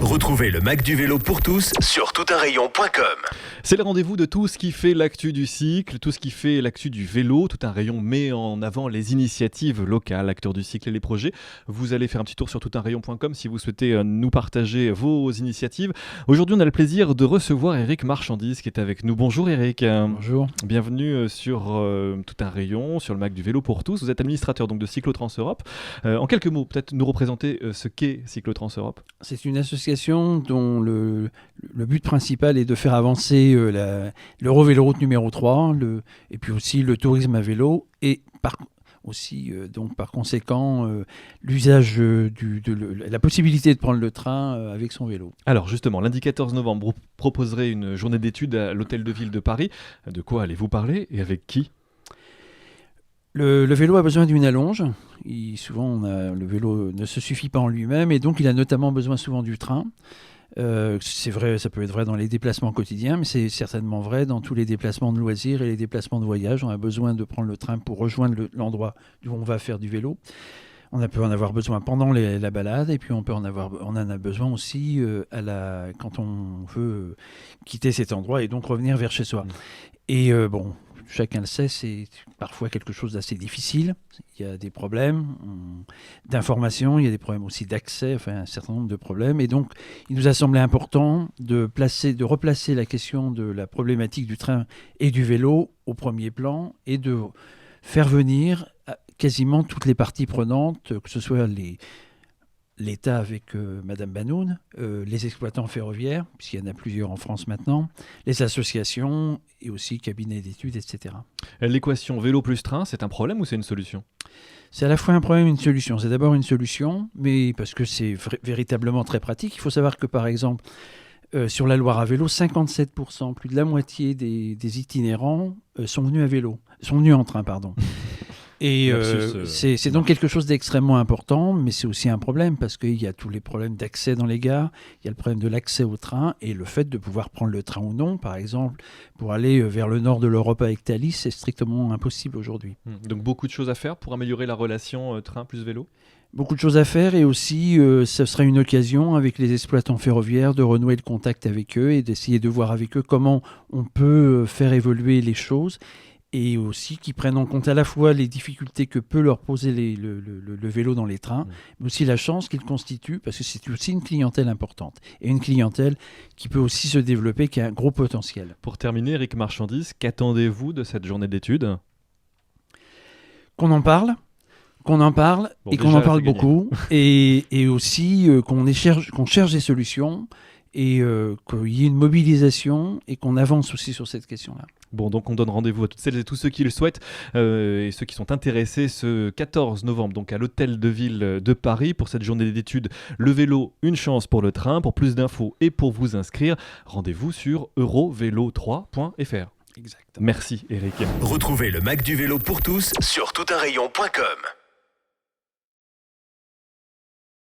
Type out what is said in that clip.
Retrouvez le Mac du vélo pour tous sur toutunrayon.com. C'est le rendez-vous de tout ce qui fait l'actu du cycle, tout ce qui fait l'actu du vélo. Tout un rayon met en avant les initiatives locales, acteurs du cycle et les projets. Vous allez faire un petit tour sur toutunrayon.com si vous souhaitez nous partager vos initiatives. Aujourd'hui, on a le plaisir de recevoir Eric Marchandise qui est avec nous. Bonjour Eric. Bonjour. Bienvenue sur Tout un rayon, sur le Mac du vélo pour tous. Vous êtes administrateur donc de Cyclotrans Europe. En quelques mots, peut-être nous représenter ce qu'est Cyclotrans Europe. C'est une association dont le but principal est de faire avancer l'Eurovéloroute numéro 3, et puis aussi le tourisme à vélo, et par conséquent l'usage la possibilité de prendre le train avec son vélo. Alors justement, lundi 14 novembre, vous proposerez une journée d'études à l'Hôtel de Ville de Paris. De quoi allez-vous parler et avec qui ? Le vélo a besoin d'une allonge. Le vélo ne se suffit pas en lui-même, et donc il a notamment besoin souvent du train. C'est vrai, ça peut être vrai dans les déplacements quotidiens, mais c'est certainement vrai dans tous les déplacements de loisirs et les déplacements de voyage. On a besoin de prendre le train pour rejoindre l'endroit où on va faire du vélo. On peut en avoir besoin pendant la balade, et puis on en a besoin aussi quand on veut quitter cet endroit et donc revenir vers chez soi. Et chacun le sait, c'est parfois quelque chose d'assez difficile. Il y a des problèmes d'information, il y a des problèmes aussi d'accès, un certain nombre de problèmes. Et donc, il nous a semblé important de replacer la question de la problématique du train et du vélo au premier plan, et de faire venir quasiment toutes les parties prenantes, que ce soit l'État avec Madame Banoun, les exploitants ferroviaires, puisqu'il y en a plusieurs en France maintenant, les associations et aussi cabinets d'études, etc. L'équation vélo plus train, c'est un problème ou c'est une solution ? C'est à la fois un problème et une solution. C'est d'abord une solution, mais parce que c'est véritablement très pratique. Il faut savoir que, par exemple, sur la Loire à vélo, 57%, plus de la moitié des itinérants sont venus en train, pardon. Et c'est donc quelque chose d'extrêmement important, mais c'est aussi un problème parce qu'il y a tous les problèmes d'accès dans les gares, il y a le problème de l'accès au train et le fait de pouvoir prendre le train ou non. Par exemple, pour aller vers le nord de l'Europe avec Thalys, c'est strictement impossible aujourd'hui. Donc beaucoup de choses à faire pour améliorer la relation train plus vélo ? Beaucoup de choses à faire, et aussi ce serait une occasion avec les exploitants ferroviaires de renouer le contact avec eux et d'essayer de voir avec eux comment on peut faire évoluer les choses, et aussi qu'ils prennent en compte à la fois les difficultés que peut leur poser le vélo dans les trains, mais aussi la chance qu'ils constituent, parce que c'est aussi une clientèle importante, et une clientèle qui peut aussi se développer, qui a un gros potentiel. Pour terminer, Eric Marchandise, qu'attendez-vous de cette journée d'études ? Qu'on en parle, et qu'on en parle beaucoup, et aussi qu'on cherche des solutions, et qu'il y ait une mobilisation et qu'on avance aussi sur cette question-là. Bon, donc on donne rendez-vous à toutes celles et tous ceux qui le souhaitent et ceux qui sont intéressés ce 14 novembre, donc à l'Hôtel de Ville de Paris pour cette journée d'études. Le vélo, une chance pour le train. Pour plus d'infos et pour vous inscrire, rendez-vous sur eurovelo3.fr. Exactement. Merci Eric. Retrouvez le Mac du vélo pour tous sur toutunrayon.com.